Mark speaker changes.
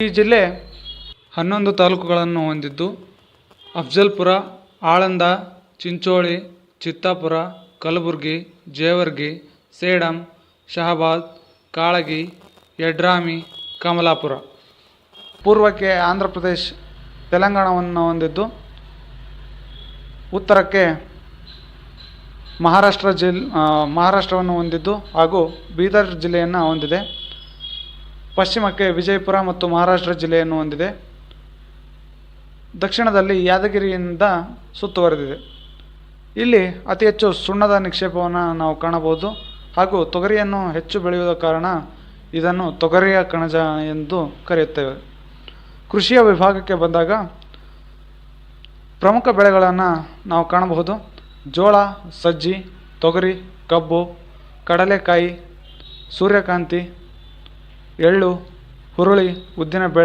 Speaker 1: ಈ ಜಿಲ್ಲೆ 11 ತಾಲೂಕುಗಳನ್ನು ಹೊಂದಿದ್ದು ಅಫ್ಜಲ್ಪುರ, ಆಳಂದ, ಚಿಂಚೋಳಿ, ಚಿತ್ತಾಪುರ, ಕಲಬುರ್ಗಿ, ಜೇವರ್ಗಿ, ಸೇಡಂ, ಶಹಾಬಾದ್, ಕಾಳಗಿ, ಯಡ್ರಾಮಿ, ಕಮಲಾಪುರ. ಪೂರ್ವಕ್ಕೆ ಆಂಧ್ರ ಪ್ರದೇಶ, ತೆಲಂಗಾಣವನ್ನು ಹೊಂದಿದ್ದು ಉತ್ತರಕ್ಕೆ ಮಹಾರಾಷ್ಟ್ರವನ್ನು ಹೊಂದಿದ್ದು ಹಾಗೂ ಬೀದರ್ ಜಿಲ್ಲೆಯನ್ನು ಹೊಂದಿದೆ. ಪಶ್ಚಿಮಕ್ಕೆ ವಿಜಯಪುರ ಮತ್ತು ಮಹಾರಾಷ್ಟ್ರ ಜಿಲ್ಲೆಯನ್ನು ಹೊಂದಿದೆ. ದಕ್ಷಿಣದಲ್ಲಿ ಯಾದಗಿರಿಯಿಂದ ಸುತ್ತುವರೆದಿದೆ. ಇಲ್ಲಿ ಅತಿ ಹೆಚ್ಚು ಸುಣ್ಣದ ನಿಕ್ಷೇಪವನ್ನು ನಾವು ಕಾಣಬಹುದು ಹಾಗೂ ತೊಗರಿಯನ್ನು ಹೆಚ್ಚು ಬೆಳೆಯುವ ಕಾರಣ ಇದನ್ನು ತೊಗರಿಯ ಕಣಜ ಎಂದು ಕರೆಯುತ್ತೇವೆ. ಕೃಷಿಯ ವಿಭಾಗಕ್ಕೆ ಬಂದಾಗ ಪ್ರಮುಖ ಬೆಳೆಗಳನ್ನು ನಾವು ಕಾಣಬಹುದು. ಜೋಳ, ಸಜ್ಜಿ, ತೊಗರಿ, ಕಬ್ಬು, ಕಡಲೆಕಾಯಿ, ಸೂರ್ಯಕಾಂತಿ, ಎಳ್ಳು, ಹುರುಳಿ, ಉದ್ದಿನ ಬೇಳೆ